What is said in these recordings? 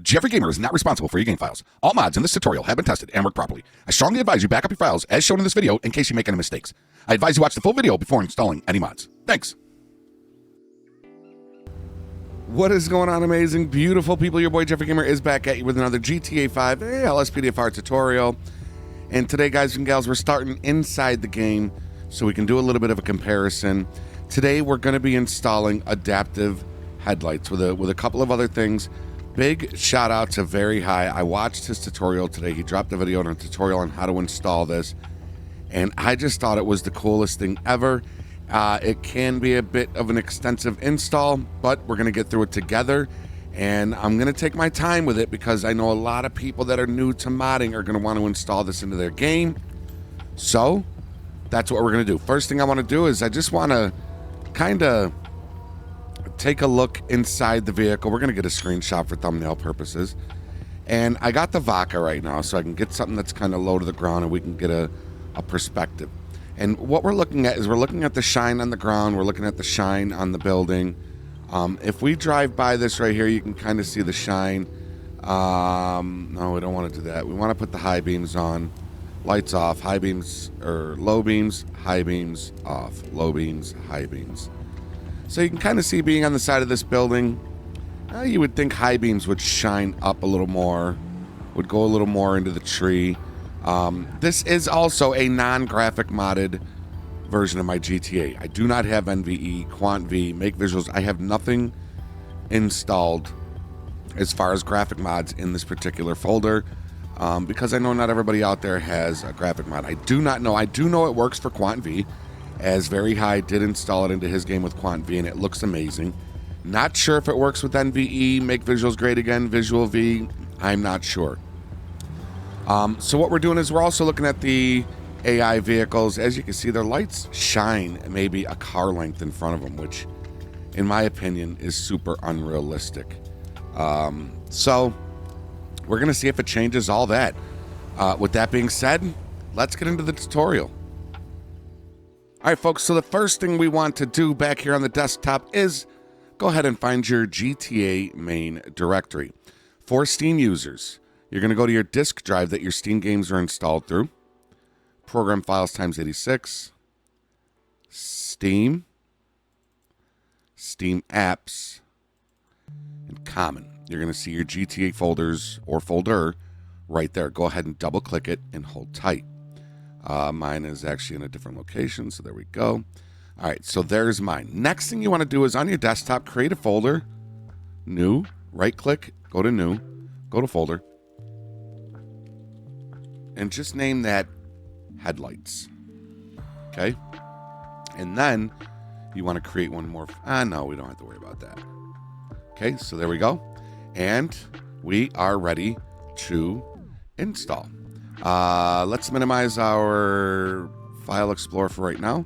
Jeffrey Gamer is not responsible for your game files. All mods in this tutorial have been tested and work properly. I strongly advise you back up your files as shown in this video in case you make any mistakes. I advise you watch the full video before installing any mods. Thanks. What is going on, amazing, beautiful people? Your boy Jeffrey Gamer is back at you with another GTA 5 LSPDFR tutorial. And today, guys and gals, we're starting inside the game so we can do a little bit of a comparison. Today, we're going to be installing adaptive headlights with a couple of other things. Big shout out to V3ry. I watched his tutorial today. He dropped a video on a tutorial on how to install this, and I just thought it was the coolest thing ever. It can be a bit of an extensive install, but we're going to get through it together, and I'm going to take my time with it because I know a lot of people that are new to modding are going to want to install this into their game. So that's what we're going to do. First thing I want to do is I just want to kind of take a look inside the vehicle. We're going to get a screenshot for thumbnail purposes. And I got the Vodka right now, so I can get something that's kind of low to the ground and we can get a perspective. And what we're looking at is we're looking at the shine on the ground. We're looking at the shine on the building. If we drive by this right here, you can kind of see the shine. No, we don't want to do that. We want to put the high beams on. Lights off, high beams, or low beams, high beams off. Low beams, high beams. So you can kind of see being on the side of this building, you would think high beams would shine up a little more, would go a little more into the tree. This is also a non-graphic modded version of my GTA. I do not have NVE, Quant V, Make Visuals. I have nothing installed as far as graphic mods in this particular folder because I know not everybody out there has a graphic mod. I do not know. I do know it works for Quant V, as V3ry did install it into his game with Quant V, and it looks amazing. Not sure if it works with NVE, Make Visuals Great Again, Visual V. I'm not sure. So what we're doing is we're also looking at the AI vehicles. As you can see, their lights shine maybe a car length in front of them, which, in my opinion, is super unrealistic. So we're going to see if it changes all that. With that being said, let's get into the tutorial. All right, folks, so the first thing we want to do back here on the desktop is go ahead and find your GTA main directory. For Steam users, you're going to go to your disk drive that your Steam games are installed through. Program files times 86. Steam. Steam apps. And common. You're going to see your GTA folders or folder right there. Go ahead and double click it and hold tight. Mine is actually in a different location, so there we go. All right, so there's mine. Next thing you want to do is on your desktop, create a folder. New. Right click. Go to new. Go to folder. And just name that headlights. Okay? And then you want to create one more. No, we don't have to worry about that. Okay, so there we go. And we are ready to install. Let's minimize our file explorer for right now.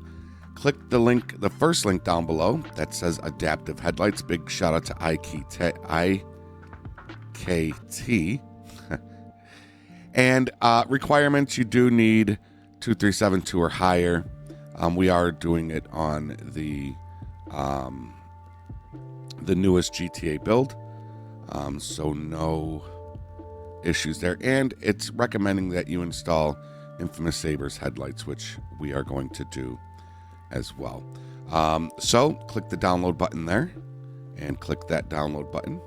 Click the link, the first link down below that says adaptive headlights. Big shout out to IKT. And requirements, you do need 2372 or higher. We are doing it on the newest GTA build, so no issues there. And it's recommending that you install Infamous Saber's headlights, which we are going to do as well. So click the download button there, and click that download button,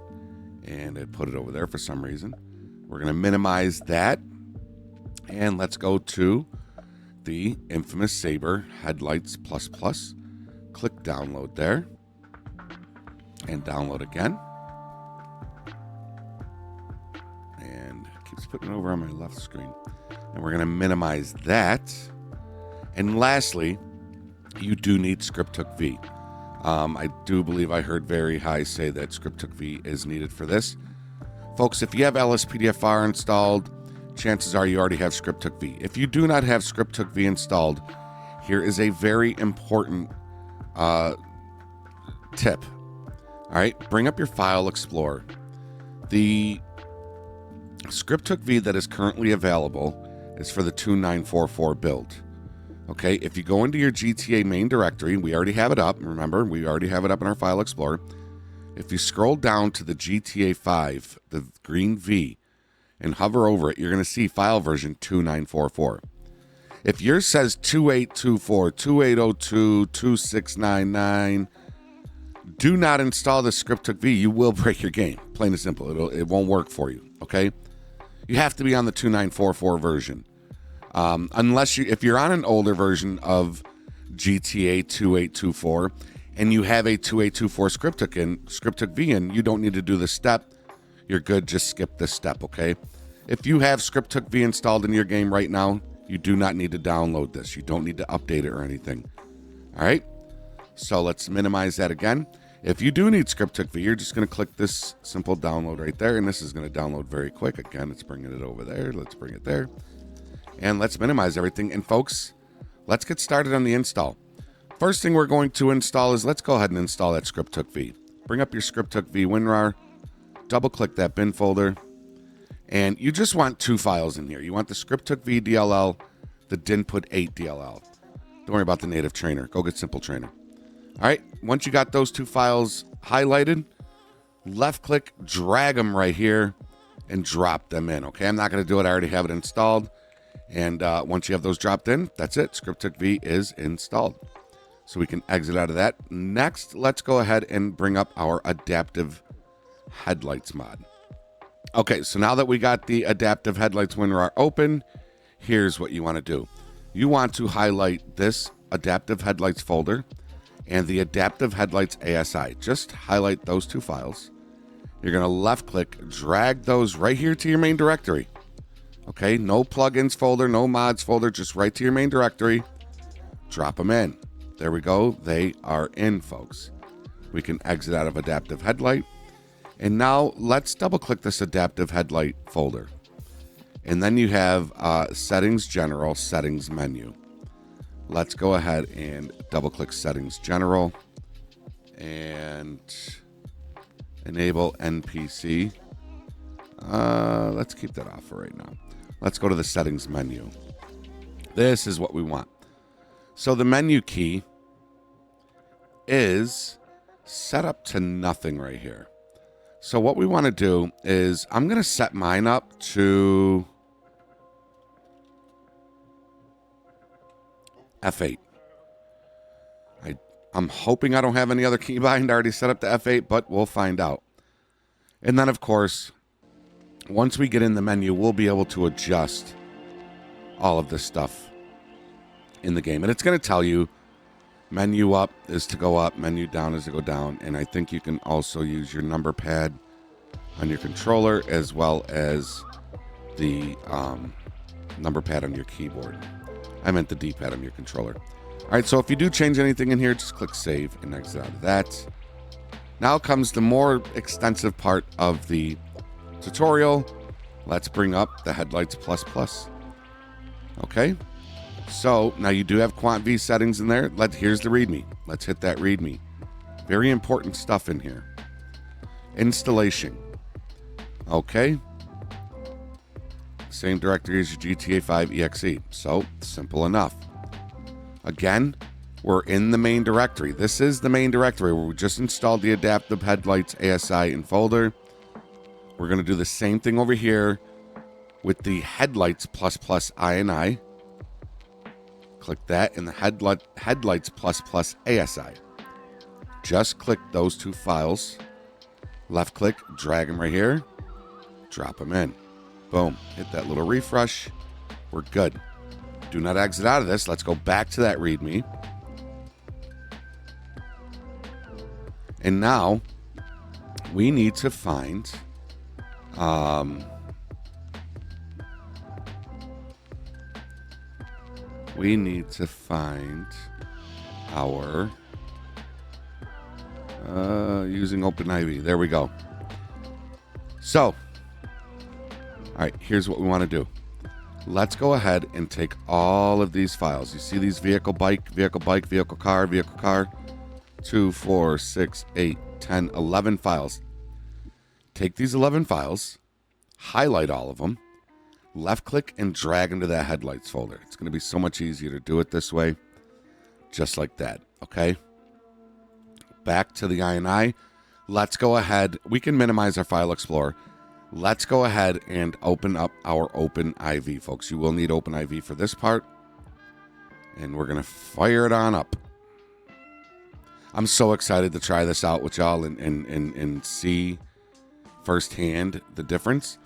and it put it over there for some reason. We're going to minimize that, and let's go to the Infamous Saber Headlights++. Click download there, and download again. And it keeps putting it over on my left screen. And we're going to minimize that. And lastly, you do need ScriptHook V. I do believe I heard V3ry say that ScriptHook V is needed for this. Folks, if you have LSPDFR installed, chances are you already have ScriptHook V. If you do not have ScriptHook V installed, here is a very important tip. All right, bring up your file explorer. The ScriptHook V that is currently available is for the 2944 build. Okay, if you go into your GTA main directory, we already have it up. Remember, we already have it up in our file explorer. If you scroll down to the GTA 5, the green V, and hover over it, you're going to see file version 2944. If yours says 2824, 2802, 2699, do not install the ScriptTookV. You will break your game. Plain and simple. It won't work for you, okay? You have to be on the 2944 version. If you're on an older version of GTA 2824 and you have a 2824 ScriptTookV in, you don't need to do this step. You're good. Just skip this step, okay? If you have ScriptTookV installed in your game right now, you do not need to download this. You don't need to update it or anything. All right? So let's minimize that again. If you do need ScriptTookV, you're just going to click this simple download right there, and this is going to download very quick. Again, it's bringing it over there. Let's bring it there. And let's minimize everything. And folks, let's get started on the install. First thing we're going to install is, let's go ahead and install that ScriptTookV. Bring up your ScriptTookV WinRAR, double-click that bin folder, and you just want two files in here. You want the ScriptTookV DLL, the Dinput 8 DLL. Don't worry about the native trainer. Go get Simple Trainer. All right, once you got those two files highlighted, left-click, drag them right here, and drop them in, okay? I'm not going to do it. I already have it installed. And once you have those dropped in, that's it. ScriptTookV is installed. So we can exit out of that. Next, let's go ahead and bring up our adaptive headlights mod. Okay, so now that we got the adaptive headlights WinRAR open, here's what you want to do. You want to highlight this adaptive headlights folder and the adaptive headlights ASI. Just highlight those two files. You're going to left click, drag those right here to your main directory. Okay, no plugins folder, no mods folder, just right to your main directory. Drop them in. There we go. They are in, folks. We can exit out of adaptive headlight. And now let's double click this adaptive headlight folder. And then you have settings general, settings menu. Let's go ahead and double click settings general and enable NPC. Let's keep that off for right now. Let's go to the settings menu. This is what we want. So the menu key is set up to nothing right here. So what we want to do is I'm going to set mine up to F8. I'm hoping I don't have any other keybind already set up to F8, but we'll find out. And then, of course, once we get in the menu, we'll be able to adjust all of this stuff in the game. And it's going to tell you menu up is to go up, menu down is to go down. And I think you can also use your number pad on your controller as well as the number pad on your keyboard. I meant the D-pad on your controller. All right, so if you do change anything in here, just click save and exit out of that. Now comes the more extensive part of the tutorial. Let's bring up the headlights plus. Okay, so now you do have Quant V settings in there. Here's the README. Let's hit that README. Very important stuff in here. Installation. Okay. Same directory as your GTA 5 EXE. So simple enough. Again, we're in the main directory. This is the main directory where we just installed the adaptive headlights ASI and folder. We're going to do the same thing over here with the headlights plus INI. Click that in the headlights plus ASI. Just click those two files. Left click, drag them right here. Drop them in. Boom. Hit that little refresh. We're good. Do not exit out of this. Let's go back to that README. And now we need to find our using OpenIV. There we go. So, all right, here's what we want to do. Let's go ahead and take all of these files. You see these vehicle, bike, vehicle, car, 2, 4, 6, 8, 10, 11 files. Take these 11 files, highlight all of them, left click and drag into that headlights folder. It's going to be so much easier to do it this way, just like that, okay? Back to the INI. let's go ahead. We can minimize our file explorer. Let's go ahead and open up our OpenIV, folks. You will need OpenIV for this part. And we're going to fire it on up. I'm so excited to try this out with y'all and see firsthand the difference.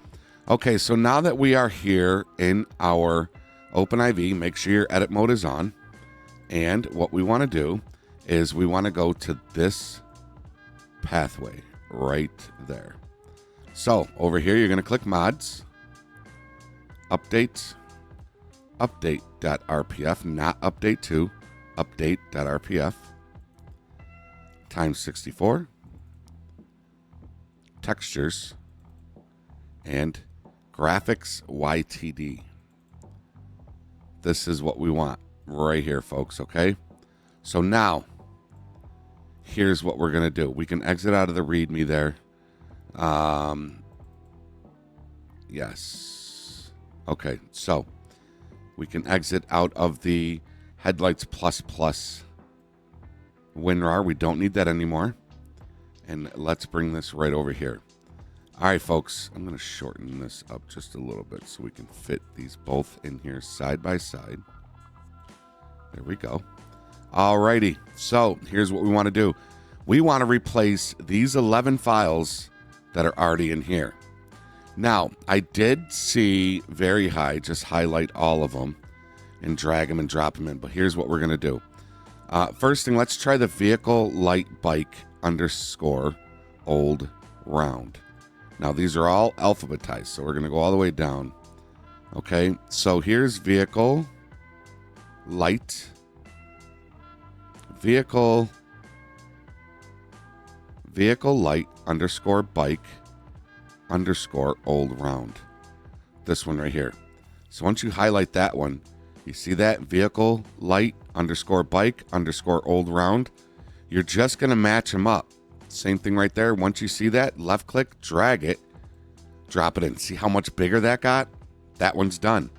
Okay, so now that we are here in our OpenIV, make sure your edit mode is on. And what we want to do is we want to go to this pathway right there. So over here, you're going to click mods, updates, update.rpf, not update to, update.rpf, times 64, textures, and graphics YTD. This is what we want right here, folks, okay? So now, here's what we're going to do. We can exit out of the README there. Yes. Okay, so we can exit out of the headlights plus WinRAR. We don't need that anymore. And let's bring this right over here. All right, folks, I'm going to shorten this up just a little bit so we can fit these both in here side by side. There we go. All righty. So here's what we want to do. We want to replace these 11 files that are already in here. Now, I did see V3ry just highlight all of them and drag them and drop them in. But here's what we're going to do. First thing, let's try the vehicle light bike underscore old round. Now, these are all alphabetized, so we're going to go all the way down. Okay, so here's vehicle light light underscore bike underscore old round. This one right here. So once you highlight that one, you see that vehicle light underscore bike underscore old round. You're just going to match them up. Same thing right there. Once you see that, left click, drag it, drop it in. See how much bigger that got? That one's done.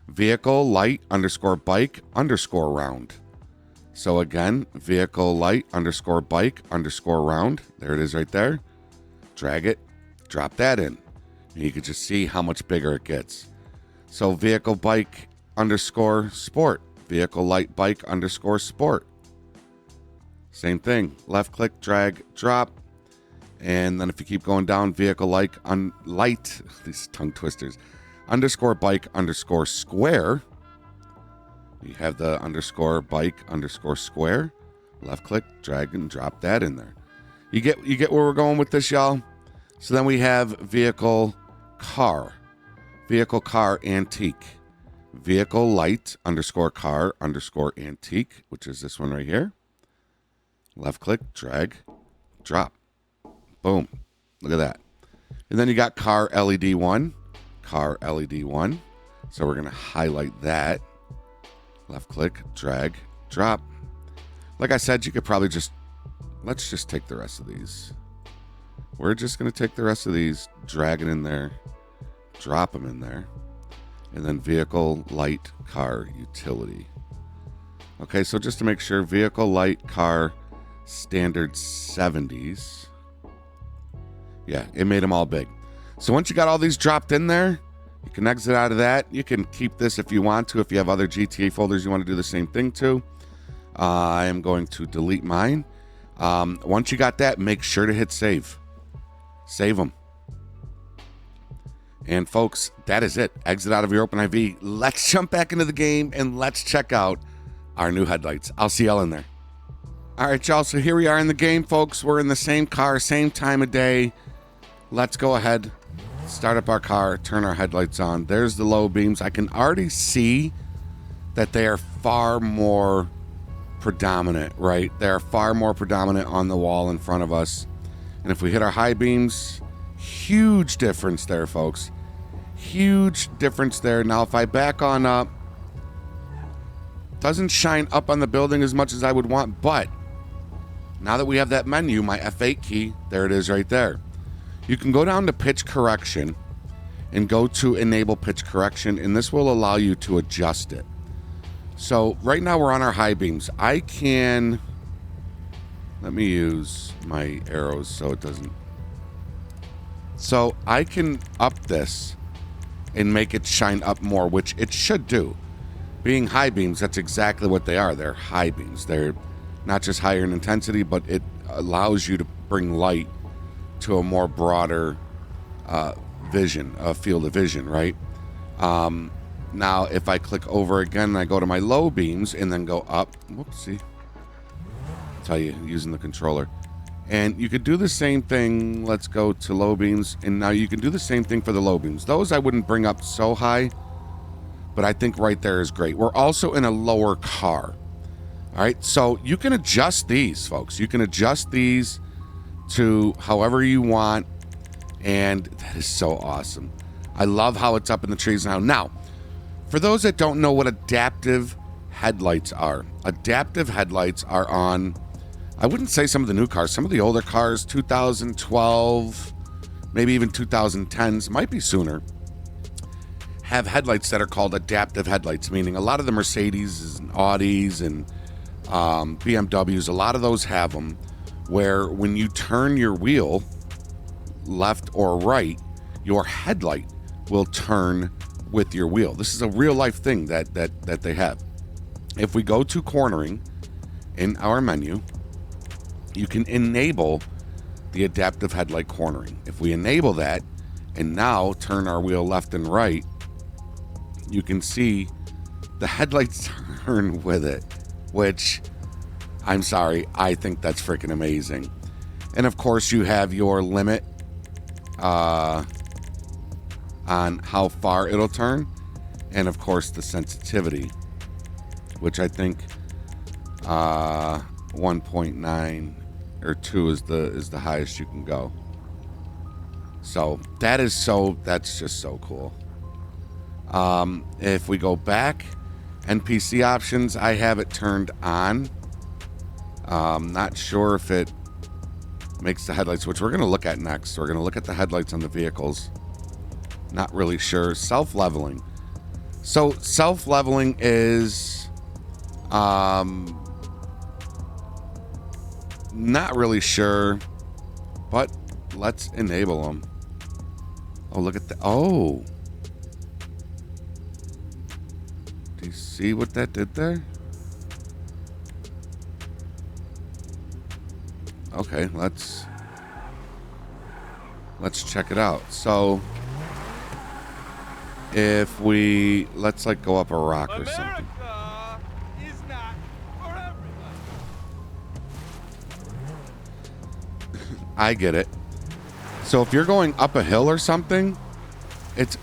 Vehicle light underscore bike underscore round. So again, vehicle light underscore bike underscore round. There it is right there. Drag it, drop that in. And you can just see how much bigger it gets. So vehicle bike underscore sport. Vehicle light bike underscore sport. Same thing. Left click, drag, drop. And then if you keep going down, vehicle light, these tongue twisters, underscore bike underscore square. You have the underscore bike underscore square. Left click, drag and drop that in there. You get where we're going with this, y'all? So then we have vehicle car antique. Vehicle light underscore car underscore antique, which is this one right here. Left click, drag, drop. Boom. Look at that. And then you got car LED 1. Car LED 1. So we're going to highlight that. Left click, drag, drop. Like I said, you could probably let's just take the rest of these. We're just going to take the rest of these, drag it in there, drop them in there. And then vehicle light car utility. Okay, so just to make sure, vehicle light car standard 70s. Yeah, it made them all big. So once you got all these dropped in there, you can exit out of that. You can keep this if you want to. If you have other GTA folders you want to do the same thing to. I am going to delete mine. Once you got that, make sure to hit save. Save them. And folks, that is it. Exit out of your OpenIV. Let's jump back into the game and let's check out our new headlights. I'll see y'all in there. All right, y'all. So here we are in the game, folks. We're in the same car, same time of day. Let's go ahead, start up our car, turn our headlights on. There's the low beams. I can already see that they are far more predominant, right? They are far more predominant on the wall in front of us. And if we hit our high beams, huge difference there, folks. Huge difference there. Now, if I back on up, doesn't shine up on the building as much as I would want, but now that we have that menu, my F8 key, there it is right there. You can go down to pitch correction and go to enable pitch correction, and this will allow you to adjust it. So right now we're on our high beams. I can Let me use my arrows so it doesn't. So I can up this and make it shine up more, which it should do. Being high beams, that's exactly what they are. They're high beams. They're not just higher in intensity, but it allows you to bring light to a more broader vision, field of vision, right? Now, if I click over again, I go to my low beams and then go up. Whoopsie. I'll tell you, using the controller. And you could do the same thing. Let's go to low beams. And now you can do the same thing for the low beams. Those I wouldn't bring up so high, but I think right there is great. We're also in a lower car. All right, so you can adjust these, folks. You can adjust these to however you want, and that is so awesome. I love how it's up in the trees now. Now, for those that don't know what adaptive headlights are on, I wouldn't say some of the new cars, some of the older cars, 2012, maybe even 2010s, might be sooner, have headlights that are called adaptive headlights, meaning a lot of the Mercedes and Audis and BMWs, a lot of those have them, where when you turn your wheel left or right, your headlight will turn with your wheel. This is a real life thing that they have. If we go to cornering in our menu, you can enable the adaptive headlight cornering. If we enable that and now turn our wheel left and right, you can see the headlights turn with it, which, I'm sorry, I think that's freaking amazing. And of course, you have your limit on how far it'll turn, and of course the sensitivity, which I think 1.9 or 2 is the highest you can go. So that's just so cool. If we go back, NPC options, I have it turned on. Not sure if it makes the headlights, which we're going to look at next. We're going to look at the headlights on the vehicles. Not really sure. Self-leveling. So self-leveling is not really sure, but let's enable them. Oh, look at that. Oh. Do you see what that did there? Okay, let's check it out. So if let's like go up a rock or something. Is not for everybody. I get it. So if you're going up a hill or something,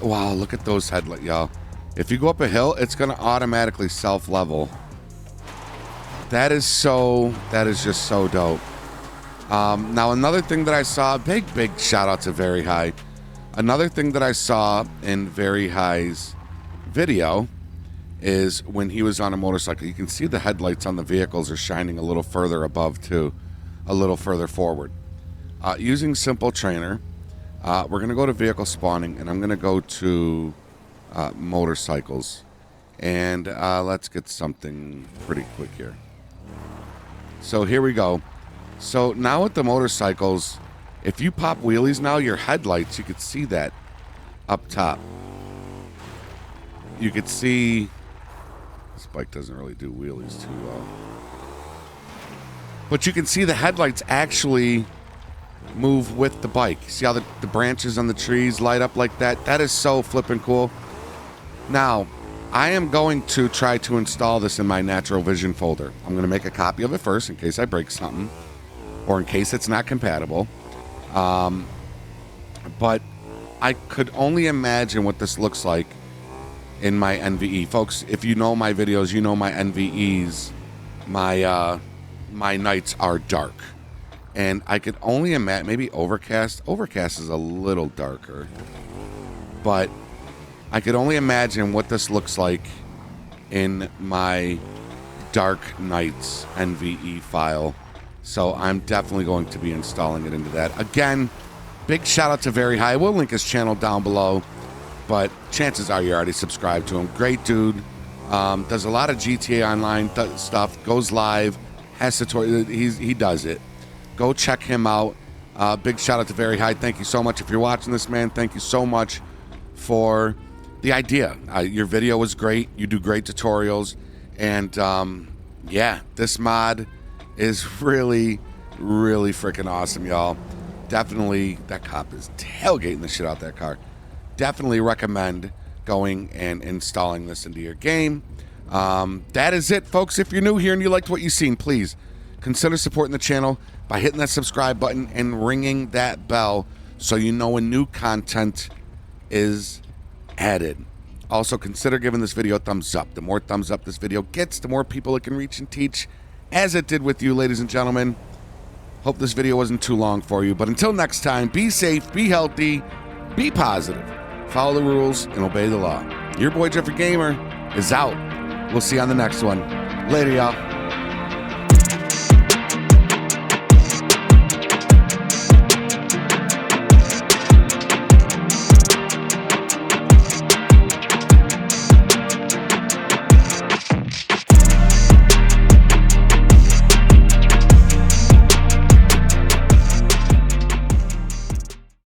wow, look at those headlights, y'all. If you go up a hill, it's going to automatically self-level. That is just so dope. Now, another thing that I saw, big shout out to V3ry. Another thing that I saw in V3ry's video is when he was on a motorcycle. You can see the headlights on the vehicles are shining a little further above too, a little further forward. Using Simple Trainer, we're going to go to vehicle spawning, and I'm going to go to motorcycles. And let's get something pretty quick here. So here we go. So now with the motorcycles, if you pop wheelies now, your headlights, you could see that up top. You could see, this bike doesn't really do wheelies too well. But you can see the headlights actually move with the bike. See how the branches on the trees light up like that? That is so flippin' cool. Now, I am going to try to install this in my Natural Vision folder. I'm going to make a copy of it first in case I break something, or in case it's not compatible. But I could only imagine what this looks like in my NVE. Folks, if you know my videos, you know my NVEs, my nights are dark. And I could only imagine, maybe Overcast. Overcast is a little darker. But I could only imagine what this looks like in my Dark Nights NVE file. So I'm definitely going to be installing it into that. Again, big shout out to V3ry. We'll link his channel down below. But chances are you already subscribed to him. Great dude. Does a lot of GTA Online stuff. Goes live. Has tutorials. He does it. Go check him out. Big shout out to V3ry H. Thank you so much. If you're watching this, man, thank you so much for the idea. Your video was great. You do great tutorials. And yeah, this mod is really, really freaking awesome, y'all. Definitely, that cop is tailgating the shit out that car. Definitely recommend going and installing this into your game. That is it, folks. If you're new here and you liked what you've seen, please consider supporting the channel by hitting that subscribe button and ringing that bell so you know when new content is added. Also, consider giving this video a thumbs up. The more thumbs up this video gets, the more people it can reach and teach, as it did with you, ladies and gentlemen. Hope this video wasn't too long for you. But until next time, be safe, be healthy, be positive, follow the rules, and obey the law. Your boy, V3ry Gamer, is out. We'll see you on the next one. Later, y'all.